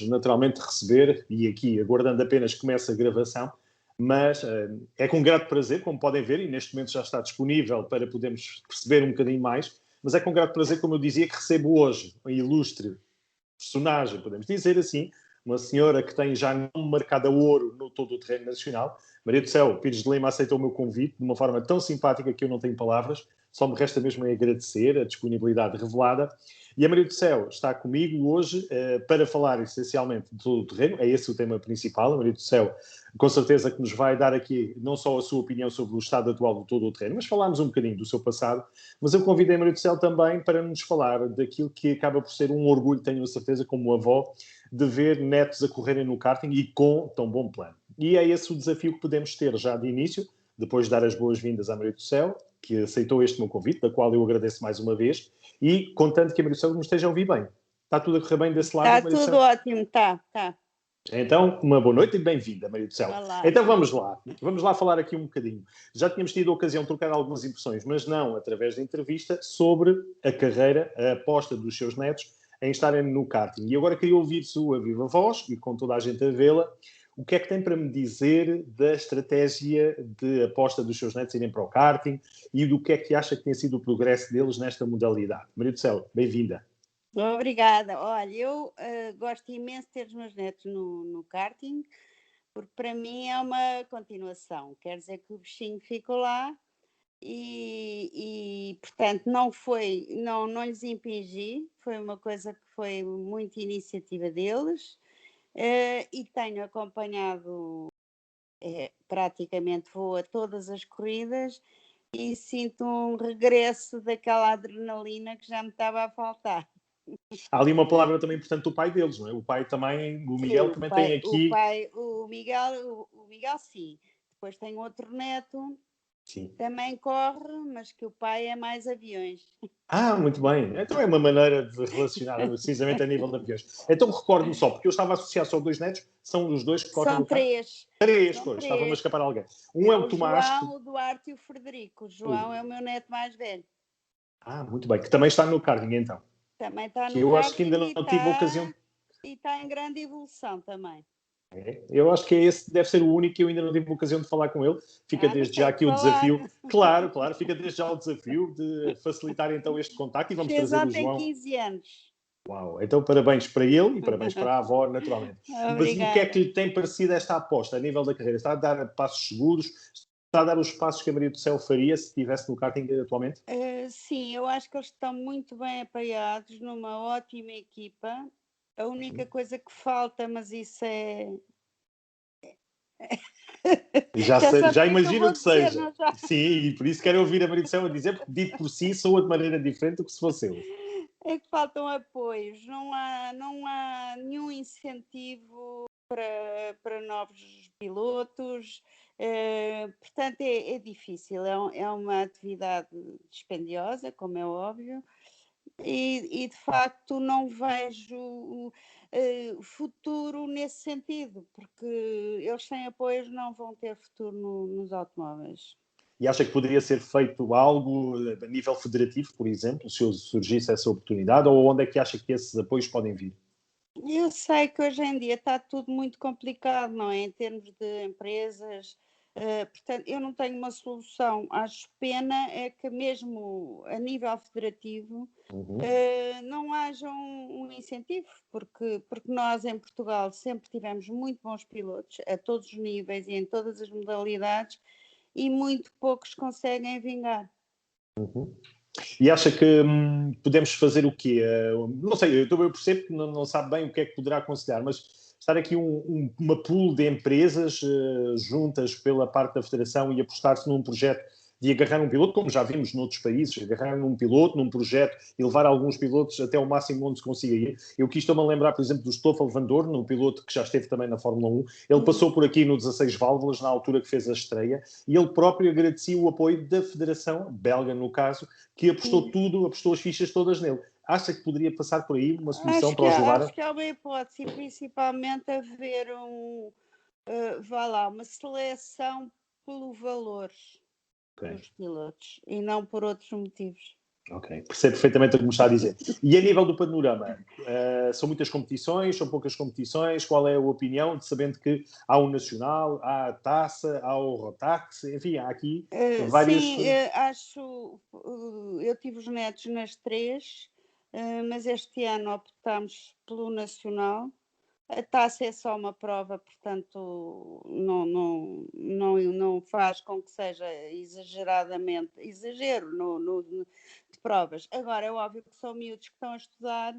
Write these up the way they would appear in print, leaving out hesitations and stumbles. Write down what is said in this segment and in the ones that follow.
naturalmente receber, e aqui aguardando apenas que comece a gravação, mas é com grato prazer, como podem ver, e neste momento já está disponível para podermos perceber um bocadinho mais, mas é com grato prazer, como eu dizia, que recebo hoje uma ilustre personagem, podemos dizer assim, uma senhora que tem já nome marcado a ouro no todo o terreno nacional. Maria do Céu Pires de Lima aceitou o meu convite de uma forma tão simpática que eu não tenho palavras, só me resta mesmo agradecer a disponibilidade revelada. E a Maria do Céu está comigo hoje para falar essencialmente de todo o terreno, é esse o tema principal. A Maria do Céu, com certeza que nos vai dar aqui não só a sua opinião sobre o estado atual de todo o terreno, mas falarmos um bocadinho do seu passado. Mas eu convidei a Maria do Céu também para nos falar daquilo que acaba por ser um orgulho, tenho a certeza, como avó, de ver netos a correrem no karting e com tão bom plano. E é esse o desafio que podemos ter já de início, depois de dar as boas-vindas à Maria do Céu, que aceitou este meu convite, da qual eu agradeço mais uma vez, e contando que a Maria do Céu me esteja a ouvir bem. Está tudo a correr bem desse lado, Está Maria do tudo Céu? ótimo, está. Então, uma boa noite e bem-vinda, Maria do Céu. Olá. Então vamos lá falar aqui um bocadinho. Já tínhamos tido a ocasião de trocar algumas impressões, mas não através da entrevista, sobre a carreira, a aposta dos seus netos em estarem no karting. E agora queria ouvir sua viva voz, e com toda a gente a vê-la, o que é que tem para me dizer da estratégia de aposta dos seus netos irem para o karting e do que é que acha que tem sido o progresso deles nesta modalidade. Maria do Céu, bem-vinda. Obrigada. Olha, eu gosto imenso de ter os meus netos no karting, porque para mim é uma continuação. Quer dizer que o bichinho ficou lá portanto, não lhes impingi, foi uma coisa que foi muito iniciativa deles, e tenho acompanhado, praticamente vou a todas as corridas e sinto um regresso daquela adrenalina que já me estava a faltar. Há ali uma palavra também importante do pai deles, não é? O pai também, o Miguel, Sim, também tem aqui... o Miguel sim. Depois tem outro neto, Sim. também corre, mas que o pai é mais aviões. Muito bem. Então é uma maneira de relacionar precisamente a nível de aviões. Então recordo-me só, porque eu estava a associar só dois netos, são os dois que correm São no carro? três. Três, São pois, estava-me a três. escapar alguém. Um É é o o Tomás, que... João, o Duarte e o Frederico. O João é o meu neto mais velho. Muito bem, que também está no karting, então. Também está Que no eu acho que ainda karting não tive a ocasião... e está em grande evolução também. Eu acho que esse deve ser o único que eu ainda não tive a ocasião de falar com ele. Fica Mas desde já tem que aqui o falar. desafio. Claro, fica desde já o desafio de facilitar então este contacto e vamos Fez trazer o ontem João. 15 anos. Uau, então parabéns para ele e parabéns para a avó, naturalmente. Mas e o que é Obrigada. que lhe tem parecido esta aposta a nível da carreira? Está a dar passos seguros? Está a dar os passos que a Maria do Céu faria se estivesse no karting atualmente? Sim, eu acho que eles estão muito bem apoiados numa ótima equipa. A única coisa que falta, mas isso é. Já, Já sei, sabes o já que é que eu imagino vou que dizer, seja. não já? Sim, e por isso quero ouvir a Maria do Céu a dizer, porque dito por si soa de maneira diferente do que se fosse eu. É que faltam apoios, não há nenhum incentivo para novos pilotos, portanto é difícil, é uma atividade dispendiosa, como é óbvio, e de facto não vejo futuro nesse sentido, porque eles sem apoios não vão ter futuro nos automóveis. E acha que poderia ser feito algo a nível federativo, por exemplo, se surgisse essa oportunidade, ou onde é que acha que esses apoios podem vir? Eu sei que hoje em dia está tudo muito complicado, não é? Em termos de empresas, portanto, eu não tenho uma solução. Acho pena é que mesmo a nível federativo não haja um incentivo, porque nós em Portugal sempre tivemos muito bons pilotos a todos os níveis e em todas as modalidades e muito poucos conseguem vingar. E acha que podemos fazer o quê? Não sei, eu percebo que não sabe bem o que é que poderá aconselhar, mas estar aqui uma pool de empresas juntas pela parte da Federação e apostar-se num projeto de agarrar um piloto, como já vimos noutros países, agarrar num piloto, num projeto e levar alguns pilotos até o máximo onde se consiga ir. Eu aqui estou-me a lembrar, por exemplo, do Stoffel Van Dorn, um piloto que já esteve também na Fórmula 1. Ele passou por aqui no 16 válvulas, na altura que fez a estreia, e ele próprio agradecia o apoio da Federação, belga no caso, que apostou tudo, apostou as fichas todas nele. Acha que poderia passar por aí uma solução para os levar? Acho que há uma hipótese, principalmente haver uma seleção pelo valor dos pilotos e não por outros motivos. Ok, percebo perfeitamente o que me está a dizer. E a nível do panorama, são muitas competições, são poucas competições? Qual é a opinião, de sabendo que há o Nacional, há a Taça, há o Rotax, enfim, há aqui várias... Sim, eu tive os netos nas três, mas este ano optámos pelo Nacional. A taça é só uma prova, portanto, não faz com que seja exageradamente exagero de provas. Agora, é óbvio que são miúdos que estão a estudar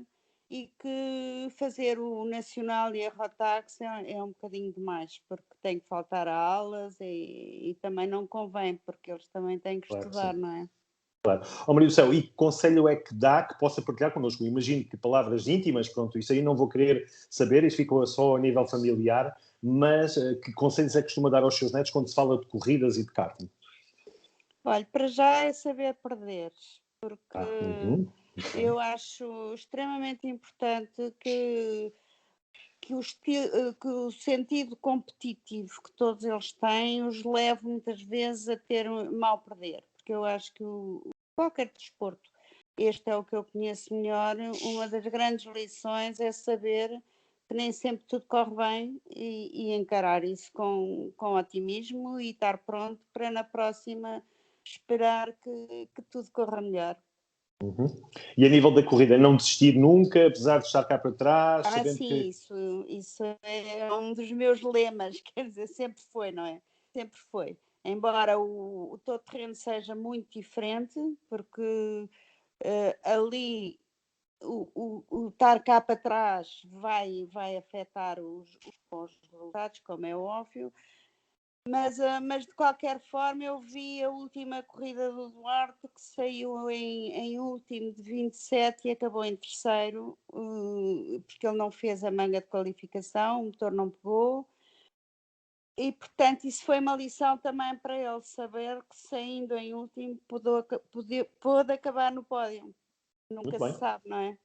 e que fazer o Nacional e a Rotax é um bocadinho demais, porque tem que faltar a aulas e também não convém, porque eles também têm que Claro que estudar, sim. não é? Claro. Oh, Maria do Céu, e que conselho é que dá que possa partilhar connosco? Imagino que palavras íntimas, pronto, isso aí não vou querer saber, isso ficou só a nível familiar, mas que conselhos é que costuma dar aos seus netos quando se fala de corridas e de karting? Olha, para já é saber perder, porque Uhum. eu acho extremamente importante que o sentido competitivo que todos eles têm os leve muitas vezes a ter mal perder, porque eu acho que qualquer desporto, este é o que eu conheço melhor, uma das grandes lições é saber que nem sempre tudo corre bem e encarar isso com otimismo e estar pronto para na próxima esperar que tudo corra melhor. Uhum. E a nível da corrida, não desistir nunca, apesar de estar cá para trás, Ah, sabendo sim, que... isso é um dos meus lemas, quer dizer, sempre foi, não é? Sempre foi. Embora o todo-terreno seja muito diferente, porque ali o estar cá para trás vai afetar os resultados, como é óbvio, mas de qualquer forma eu vi a última corrida do Duarte que saiu em último de 27 e acabou em terceiro, porque ele não fez a manga de qualificação, o motor não pegou. E, portanto, isso foi uma lição também para ele, saber que saindo em último pôde acabar no pódio. Muito Nunca se bem. sabe, não é?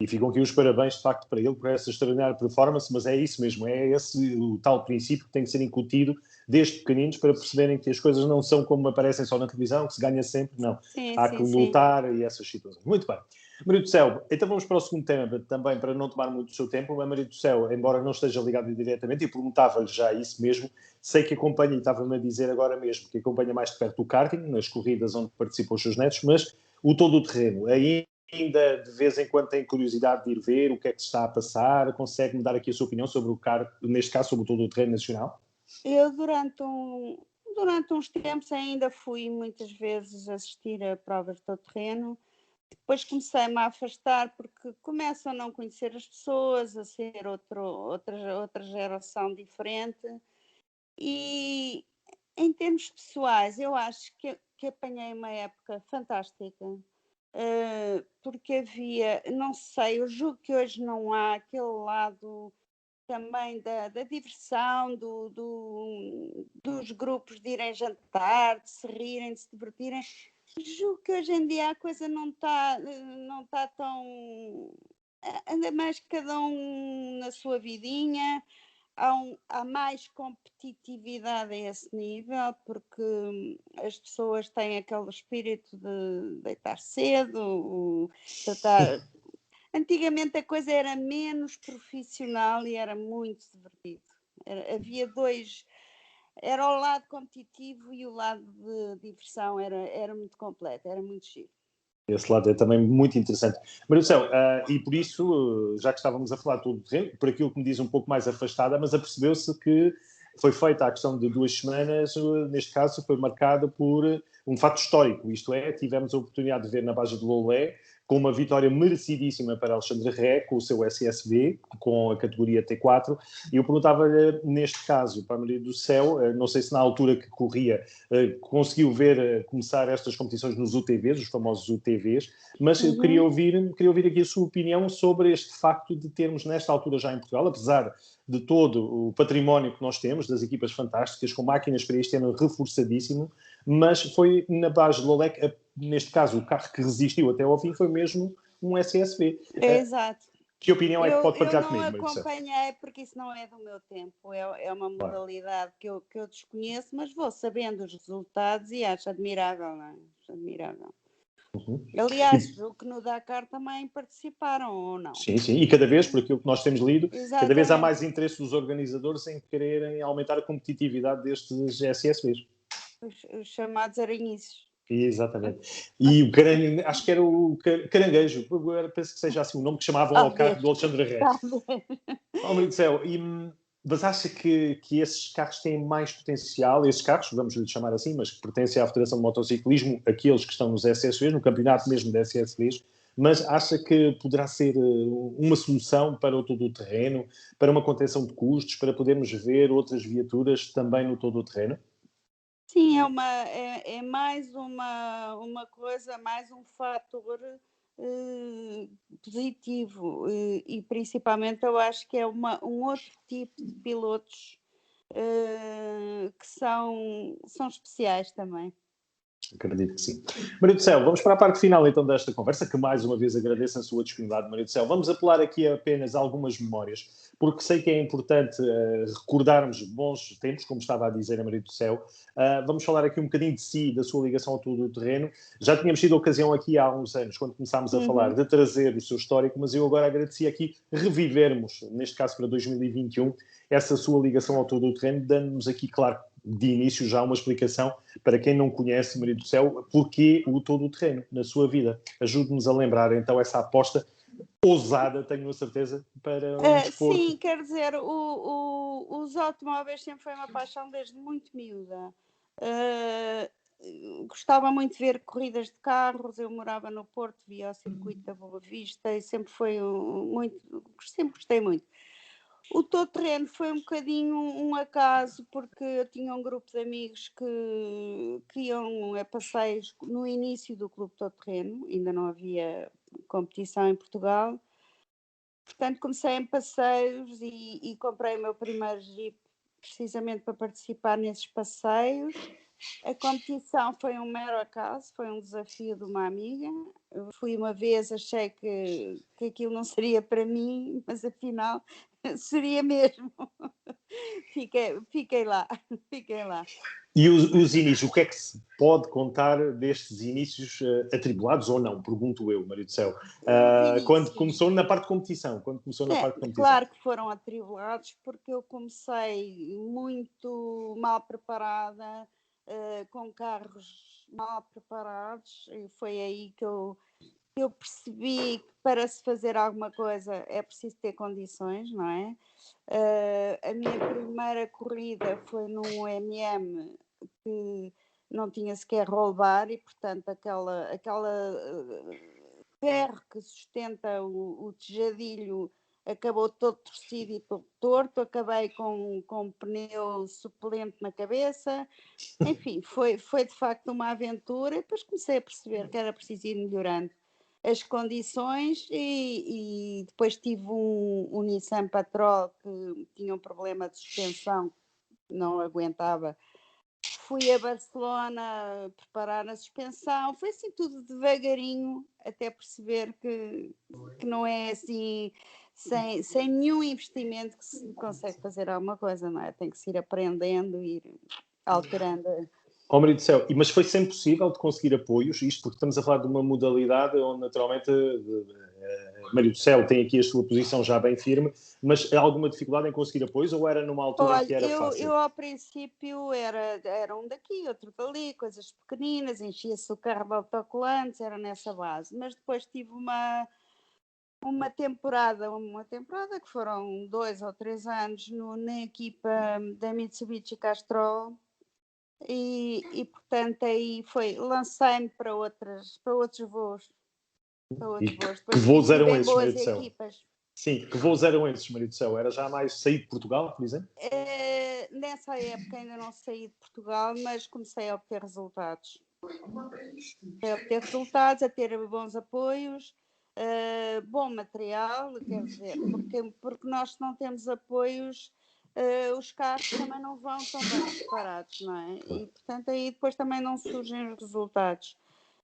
E ficam aqui os parabéns, de facto, para ele, por essa extraordinária performance, mas é isso mesmo, é esse o tal princípio que tem que ser incutido desde pequeninos para perceberem que as coisas não são como aparecem só na televisão, que se ganha sempre, não. Sim, Há que sim, sim. lutar e essas situações. Muito bem. Maria do Céu, então vamos para o segundo tema, também para não tomar muito do seu tempo. A Maria do Céu, embora não esteja ligada diretamente, e perguntava-lhe já isso mesmo, sei que acompanha, e estava-me a dizer agora mesmo, que acompanha mais de perto o karting, nas corridas onde participam os seus netos, mas o todo o terreno, aí ainda de vez em quando tem curiosidade de ir ver o que é que se está a passar, consegue-me dar aqui a sua opinião sobre o kart, neste caso sobre todo o terreno nacional? Eu, durante uns tempos, ainda fui muitas vezes assistir a provas de todo terreno. Depois comecei-me a afastar porque começo a não conhecer as pessoas, a ser outra geração diferente. E em termos pessoais, eu acho que apanhei uma época fantástica, porque havia, não sei, eu julgo que hoje não há aquele lado também da diversão, dos grupos de irem jantar, de se rirem, de se divertirem. Julgo que hoje em dia a coisa não tá tão. Anda mais cada um na sua vidinha, há mais competitividade a esse nível, porque as pessoas têm aquele espírito de deitar cedo, tratar. Antigamente a coisa era menos profissional e era muito divertido. Havia dois, era o lado competitivo e o lado de diversão, era muito completo, era muito giro. Esse lado é também muito interessante. Maria do Céu, e por isso, já que estávamos a falar de todo o terreno, por aquilo que me diz um pouco mais afastada, mas apercebeu-se que foi feita a questão de 2 semanas, neste caso foi marcada por um fato histórico, isto é, tivemos a oportunidade de ver na Baja de Loulé, com uma vitória merecidíssima para Alexandre Ré, com o seu SSB, com a categoria T4, e eu perguntava-lhe, neste caso, para a Maria do Céu, não sei se na altura que corria conseguiu ver começar estas competições nos UTVs, os famosos UTVs, mas eu queria Uhum. ouvir aqui a sua opinião sobre este facto de termos, nesta altura já em Portugal, apesar de todo o património que nós temos, das equipas fantásticas, com máquinas para este ano reforçadíssimo, mas foi na base de Lolec, neste caso, o carro que resistiu até ao fim foi mesmo um SSV. Exato. Que opinião é que pode Eu partilhar não comigo, Maricel? acompanhei porque isso não é do meu tempo, é uma Claro. modalidade que eu desconheço, mas vou sabendo os resultados e acho admirável, não é? Acho admirável. Uhum. Aliás, o que no Dakar também participaram, ou não? Sim, sim, e cada vez, por aquilo que nós temos lido, cada vez há Exatamente. mais interesse dos organizadores em quererem aumentar a competitividade destes SSVs. Os chamados aranhiços. Exatamente. E o caranho, acho que era o caranguejo, agora penso que seja assim o nome que chamavam ao carro Talvez, do Alexandre Reis. talvez. Oh, meu Deus do céu, mas acha que esses carros têm mais potencial, esses carros, vamos lhe chamar assim, mas que pertencem à Federação de Motociclismo, aqueles que estão nos SSVs, no campeonato mesmo de SSVs, mas acha que poderá ser uma solução para o todo-o-terreno, para uma contenção de custos, para podermos ver outras viaturas também no todo-o-terreno? Sim, é mais uma coisa, mais um fator eh, positivo, e principalmente eu acho que é um outro tipo de pilotos que são especiais também. Acredito que sim. Maria do Céu, vamos para a parte final então desta conversa, que mais uma vez agradeço a sua disponibilidade, Maria do Céu. Vamos apelar aqui a apenas algumas memórias, porque sei que é importante recordarmos bons tempos, como estava a dizer a Maria do Céu. Vamos falar aqui um bocadinho de si, da sua ligação ao todo o terreno. Já tínhamos tido ocasião aqui há uns anos, quando começámos a falar, Uhum. de trazer o seu histórico, mas eu agora agradecia aqui revivermos, neste caso para 2021, essa sua ligação ao todo o terreno, dando-nos aqui, claro, de início já uma explicação para quem não conhece, Maria do Céu, porquê o todo o terreno na sua vida. Ajude-nos a lembrar então essa aposta ousada, tenho a certeza, para um desporto. Sim, quer dizer, os automóveis sempre foi uma paixão desde muito miúda. Gostava muito de ver corridas de carros, eu morava no Porto, via o circuito da Boa Vista e sempre foi sempre gostei muito. O todo-terreno foi um bocadinho um acaso, porque eu tinha um grupo de amigos que iam a passeios no início do Clube Todo-Terreno, ainda não havia competição em Portugal. Portanto, comecei em passeios e comprei o meu primeiro Jeep precisamente para participar nesses passeios. A competição foi um mero acaso, foi um desafio de uma amiga. Eu fui uma vez, achei que aquilo não seria para mim, mas afinal seria mesmo. Fiquei lá, fiquei lá. E os inícios, o que é que se pode contar destes inícios atribulados ou não? Pergunto eu, Maria do Céu. Os Quando inícios. começou na parte de competição, quando começou na parte de competição. Claro que foram atribulados, porque eu comecei muito mal preparada, com carros mal preparados, e foi aí que eu percebi que para se fazer alguma coisa é preciso ter condições, não é? A minha primeira corrida foi num MM que não tinha sequer roll bar e, portanto, aquela ferro que sustenta o tejadilho acabou todo torcido e todo torto, acabei com um pneu suplente na cabeça, enfim, foi de facto uma aventura e depois comecei a perceber que era preciso ir melhorando as condições e depois tive um Nissan Patrol que tinha um problema de suspensão, não aguentava. Fui a Barcelona preparar a suspensão, foi assim tudo devagarinho, até perceber que não é assim, sem nenhum investimento que se consegue fazer alguma coisa, não é? Tem que se ir aprendendo, ir alterando. Oh, Maria do Céu, mas foi sempre possível de conseguir apoios, isto porque estamos a falar de uma modalidade onde naturalmente Maria do Céu tem aqui a sua posição já bem firme, mas há alguma dificuldade em conseguir apoios ou era numa altura em Olha, que era eu fácil? ao princípio era um daqui, outro dali, coisas pequeninas, enchia-se o carro de autocolantes, era nessa base. Mas depois tive uma temporada que foram 2 ou 3 anos na equipa da Mitsubishi Castrol e portanto aí lancei-me para outros voos, para E outros voos. que Depois voos tive eram em esses, Maria boas do Céu? equipas. Sim, que voos eram esses, Maria do Céu? Era já mais sair de Portugal, por exemplo? Nessa época ainda não saí de Portugal, mas comecei a obter resultados. A ter bons apoios, bom material, quer dizer, porque nós se não temos apoios, os carros também não vão tão bem preparados, não é? E portanto aí depois também não surgem os resultados.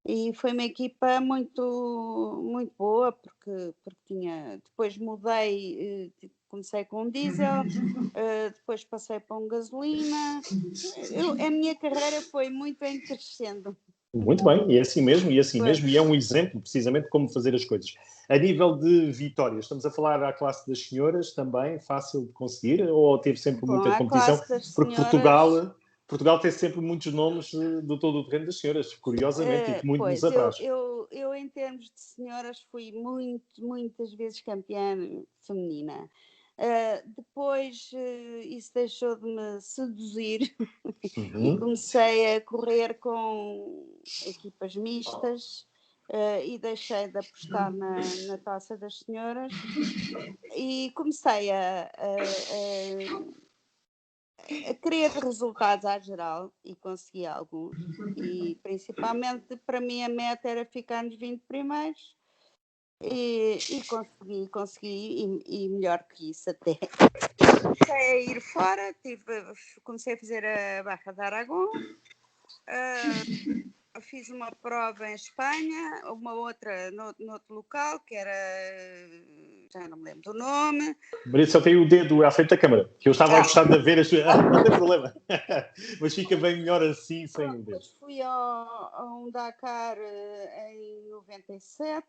E foi uma equipa muito, muito boa, porque depois mudei, comecei com um diesel, depois passei para um gasolina. A minha carreira foi muito em crescendo. Muito bem, e é assim mesmo, Pois. e é um exemplo precisamente de como fazer as coisas. A nível de vitórias, estamos a falar à classe das senhoras também, fácil de conseguir, ou teve sempre Bom, muita a competição? classe das Porque senhoras, Portugal tem sempre muitos nomes do todo o terreno das senhoras, curiosamente, e que muito nos pois, apraz. eu em termos de senhoras fui muitas vezes campeã feminina. Depois isso deixou de me seduzir e Uhum. comecei a correr com equipas mistas e deixei de apostar na taça das senhoras e comecei a querer resultados à geral e consegui alguns. E principalmente para mim a meta era ficar nos 20 primeiros e consegui e melhor que isso até. Comecei a ir fora, comecei a fazer a Barra de Aragão, fiz uma prova em Espanha, uma outra noutro local, que era, já não me lembro do nome. Maria só tem o dedo à frente da câmara, que eu estava a gostar de ver as suas... não tem problema. Mas fica bem melhor assim, sem o dedo. Depois fui a um Dakar em 97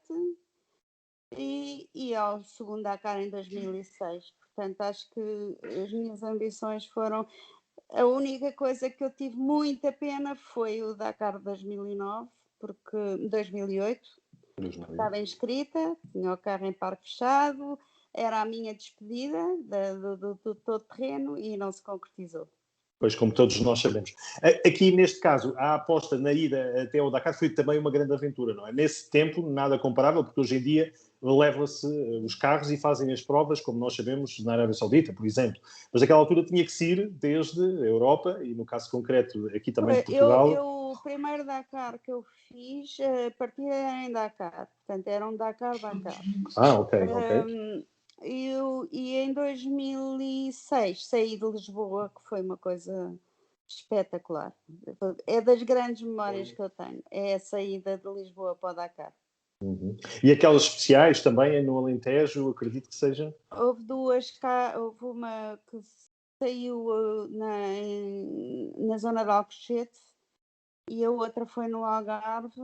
e ao segundo Dakar em 2006. Portanto, acho que as minhas ambições foram... A única coisa que eu tive muita pena foi o Dakar de 2009, porque 2008, estava inscrita, tinha o carro em parque fechado, era a minha despedida do todo terreno e não se concretizou. Pois, como todos nós sabemos. Aqui, neste caso, a aposta na ida até ao Dakar foi também uma grande aventura, não é? Nesse tempo, nada comparável, porque hoje em dia leva-se os carros e fazem as provas, como nós sabemos, na Arábia Saudita, por exemplo. Mas naquela altura tinha que se ir desde a Europa, e no caso concreto, aqui também de Portugal. O primeiro Dakar que eu fiz, a partida era em Dakar, portanto era um Dakar. Ok. E em 2006 saí de Lisboa, que foi uma coisa espetacular. É das grandes memórias que eu tenho, é a saída de Lisboa para o Dakar. Uhum. E aquelas especiais também no Alentejo, acredito que seja? Houve houve uma que saiu na zona de Alcochete e a outra foi no Algarve,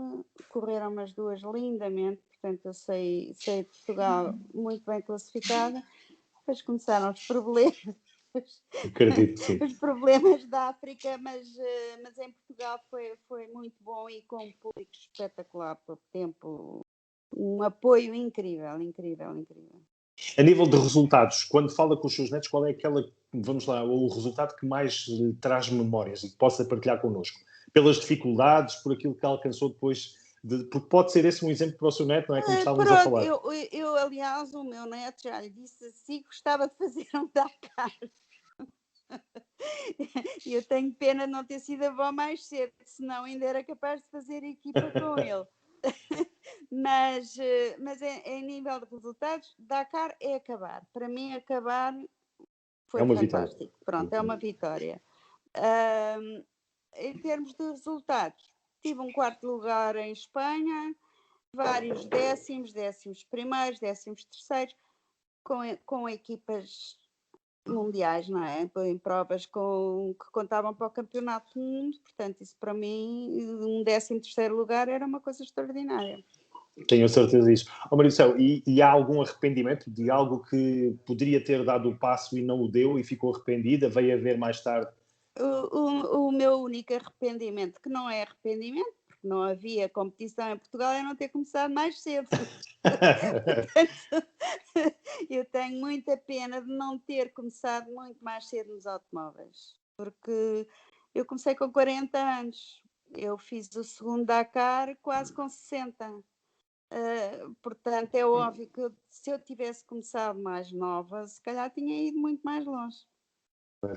correram as duas lindamente, portanto eu saí de Portugal muito bem classificada, depois começaram os problemas, Acredito, sim. os problemas da África, mas em Portugal foi muito bom e com um público espetacular por tempo, um apoio incrível. A nível de resultados, quando fala com os seus netos, qual é vamos lá, o resultado que mais lhe traz memórias e que possa partilhar connosco? Pelas dificuldades, por aquilo que alcançou depois, porque pode ser esse um exemplo para o seu neto, não é? Como estávamos a Pronto, falar. aliás, o meu neto já lhe disse assim, gostava de fazer um Dakar. E eu tenho pena de não ter sido avó mais cedo, senão ainda era capaz de fazer equipa com ele. mas em nível de resultados, Dakar é acabar. Para mim, acabar foi fantástico. Vitória. Pronto, é uma vitória. Em termos de resultados, tive um quarto lugar em Espanha, vários décimos primeiros, décimos terceiros, com equipas mundiais, não é? Em provas que contavam para o campeonato do mundo, portanto, isso para mim, um 13º lugar era uma coisa extraordinária. Tenho a certeza disso. Maricel, e há algum arrependimento de algo que poderia ter dado o passo e não o deu e ficou arrependida? Veio a ver mais tarde? O meu único arrependimento, que não é arrependimento, porque não havia competição em Portugal, é não ter começado mais cedo. Portanto, eu tenho muita pena de não ter começado muito mais cedo nos automóveis, porque eu comecei com 40 anos, eu fiz o segundo Dakar quase com 60. Portanto, é óbvio que se eu tivesse começado mais nova, se calhar tinha ido muito mais longe.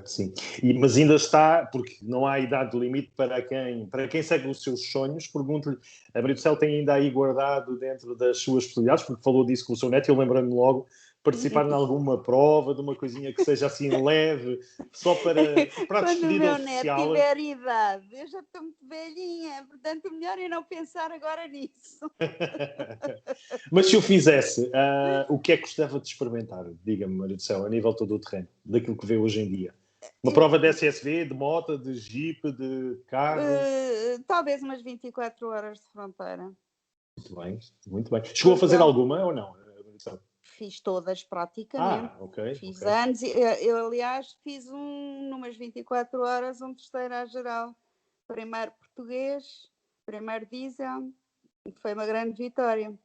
Sim, mas ainda está, porque não há idade limite para quem segue os seus sonhos. Pergunto-lhe, a Maricel tem ainda aí guardado dentro das suas possibilidades, porque falou disso com o seu neto, eu lembrando-me logo, participar em alguma prova, de uma coisinha que seja assim leve, só para a Quando o despedida meu neto oficial. tiver idade, eu já estou muito velhinha, portanto, melhor é não pensar agora nisso. Mas se o fizesse, o que é que gostava de experimentar? Diga-me, Maria do Céu, a nível todo o terreno, daquilo que vê hoje em dia. Uma prova de SSV, de moto, de Jeep, de carro? Talvez umas 24 horas de fronteira. Muito bem, muito bem. Chegou a fazer alguma ou não? Fiz todas praticamente. Ok. Fiz anos. Eu, aliás, fiz numas 24 horas um terceiro à geral. Primeiro português, primeiro diesel. Foi uma grande vitória.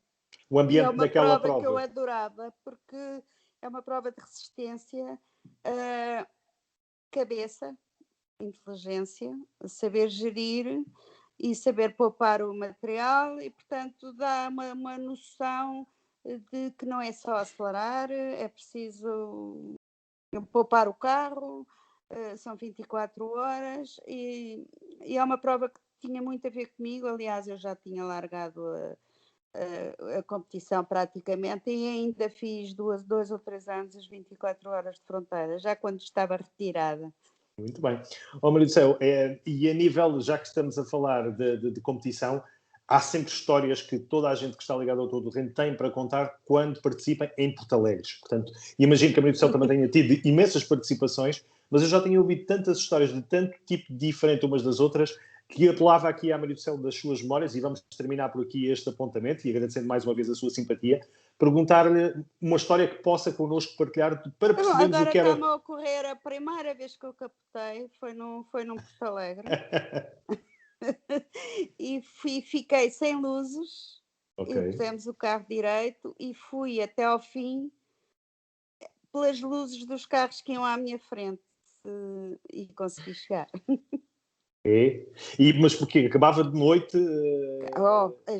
O ambiente daquela prova que eu adorava, porque é uma prova de resistência, cabeça, inteligência, saber gerir e saber poupar o material e, portanto, dá uma noção de que não é só acelerar, é preciso poupar o carro, são 24 horas e é uma prova que tinha muito a ver comigo. Aliás, eu já tinha largado a competição praticamente e ainda fiz 2 ou 3 anos as 24 horas de fronteira, já quando estava retirada. Muito bem. Maria do Céu, e a nível, já que estamos a falar de competição, há sempre histórias que toda a gente que está ligada ao Tour do Reno tem para contar quando participa em Porto Alegre. Portanto, imagino que a Maria do Céu também tenha tido imensas participações, mas eu já tenho ouvido tantas histórias de tanto tipo diferente umas das outras, que apelava aqui à Maria do Céu das suas memórias, e vamos terminar por aqui este apontamento, e agradecendo mais uma vez a sua simpatia, perguntar-lhe uma história que possa connosco partilhar para percebermos agora o que era... está-me a ocorrer a primeira vez que eu captei, foi num Porto Alegre. E fiquei sem luzes, e pusemos o carro direito e fui até ao fim pelas luzes dos carros que iam à minha frente e consegui chegar. Mas porquê? Acabava de noite?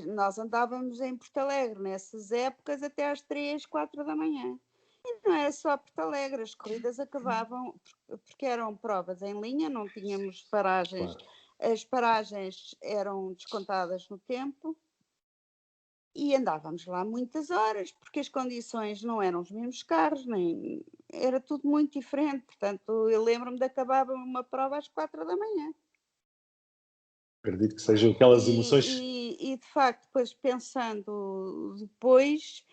Nós andávamos em Porto Alegre nessas épocas até às 3, 4 da manhã. E não era só Porto Alegre, as corridas acabavam, porque eram provas em linha, não tínhamos paragens. Claro. As paragens eram descontadas no tempo e andávamos lá muitas horas, porque as condições não eram os mesmos carros, nem era tudo muito diferente. Portanto, eu lembro-me de acabar uma prova às 4 da manhã. Acredito que sejam aquelas emoções. E de facto, depois pensando depois,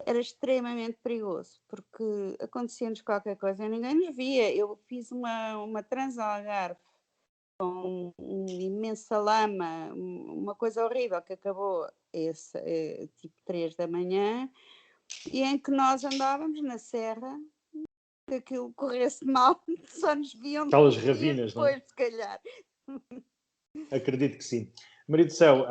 era extremamente perigoso, porque acontecia-nos qualquer coisa e ninguém nos via. Eu fiz uma Transalgarve com uma imensa lama, uma coisa horrível que acabou tipo 3 da manhã, e em que nós andávamos na serra, que aquilo corresse mal, só nos viam aquelas ravinas, depois, não é? se calhar. Acredito que sim. Maria do Céu,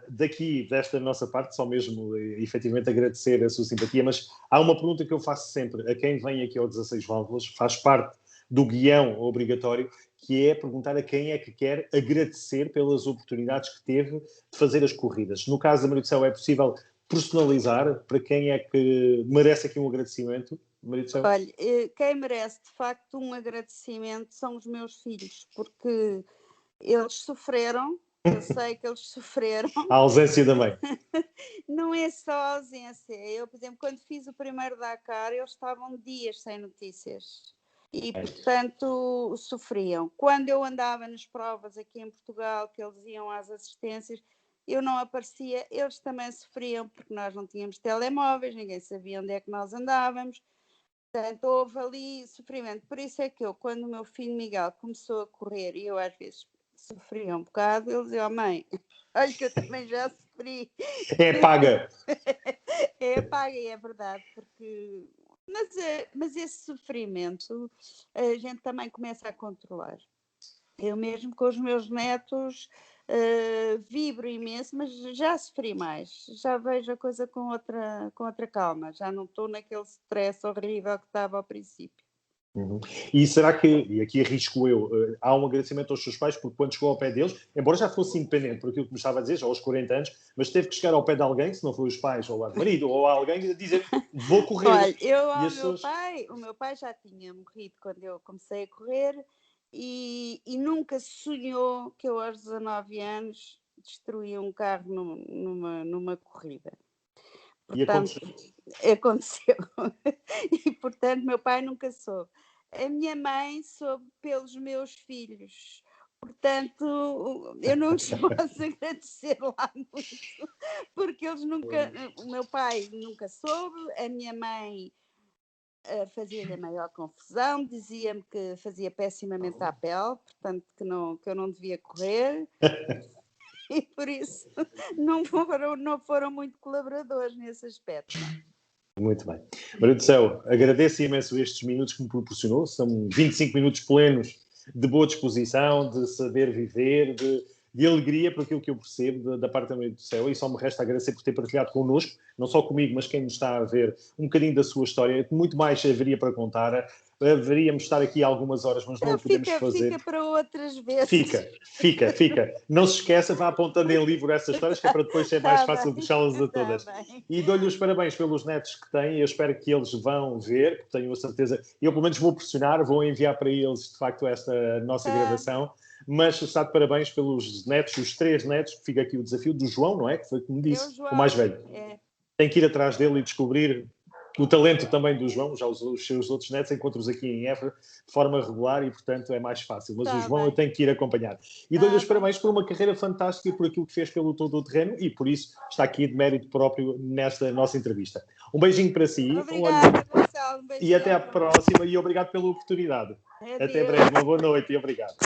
daqui, desta nossa parte, só mesmo efetivamente agradecer a sua simpatia, mas há uma pergunta que eu faço sempre a quem vem aqui ao 16 Válvulas, faz parte do guião obrigatório, que é perguntar a quem é que quer agradecer pelas oportunidades que teve de fazer as corridas. No caso da Maria do Céu, é possível personalizar para quem é que merece aqui um agradecimento? Maria do Céu? Olha, quem merece de facto um agradecimento são os meus filhos, porque eles sofreram, eu sei que eles sofreram. A ausência da mãe. Não é só a ausência. Eu, por exemplo, quando fiz o primeiro Dakar, eles estavam dias sem notícias. E, portanto, sofriam. Quando eu andava nas provas aqui em Portugal, que eles iam às assistências, eu não aparecia, eles também sofriam, porque nós não tínhamos telemóveis, ninguém sabia onde é que nós andávamos. Portanto, houve ali sofrimento. Por isso é que eu, quando o meu filho Miguel começou a correr, e eu às vezes sofria um bocado, ele dizia: mãe, olha que eu também já sofri. É paga. É paga, e é verdade, porque... Mas esse sofrimento a gente também começa a controlar. Eu mesmo com os meus netos vibro imenso, mas já sofri mais, já vejo a coisa com outra calma, já não estou naquele stress horrível que estava ao princípio. Uhum. E será que, e aqui arrisco eu, há um agradecimento aos seus pais porque quando chegou ao pé deles, embora já fosse independente, por aquilo que me estava a dizer, já aos 40 anos, mas teve que chegar ao pé de alguém, se não foi os pais ou o marido, ou alguém, a dizer, vou correr. Olha, o meu pai já tinha morrido quando eu comecei a correr e nunca sonhou que eu aos 19 anos destruía um carro numa corrida. Portanto, e aconteceu. E, portanto, meu pai nunca soube. A minha mãe soube pelos meus filhos. Portanto, eu não lhes posso agradecer lá muito, porque eles nunca... O meu pai nunca soube, a minha mãe fazia-lhe a maior confusão, dizia-me que fazia pessimamente à pele, portanto que eu não devia correr. E por isso não foram muito colaboradores nesse aspecto. Não. Muito bem. Maria do Céu, agradeço imenso estes minutos que me proporcionou. São 25 minutos plenos de boa disposição, de saber viver, de alegria por aquilo que eu percebo da parte da Maria do Céu. E só me resta agradecer por ter partilhado connosco, não só comigo, mas quem nos está a ver, um bocadinho da sua história. Muito mais haveria para contar. Haveríamos de estar aqui algumas horas, mas não o podemos fazer. Fica para outras vezes. Fica. Não se esqueça, vá apontando em livro essas histórias, que é para depois ser mais fácil puxá-las a todas. E dou-lhe os parabéns pelos netos que têm. Eu espero que eles vão ver, porque tenho a certeza. Eu, pelo menos, vou pressionar, vou enviar para eles, de facto, esta nossa gravação. Mas está de parabéns pelos netos, os 3 netos, que fica aqui o desafio do João, não é? Que foi como disse, o mais velho. Tem que ir atrás dele e descobrir o talento também do João. Já os seus outros netos encontro-os aqui em Évora de forma regular e, portanto, é mais fácil. Mas o João eu tenho que ir acompanhar. E dou-lhe os parabéns por uma carreira fantástica e por aquilo que fez pelo todo o terreno e, por isso, está aqui de mérito próprio nesta nossa entrevista. Um beijinho para si. Obrigada, Marcelo. E até à próxima e obrigado pela oportunidade. Adeus. Até breve. Uma boa noite e obrigado.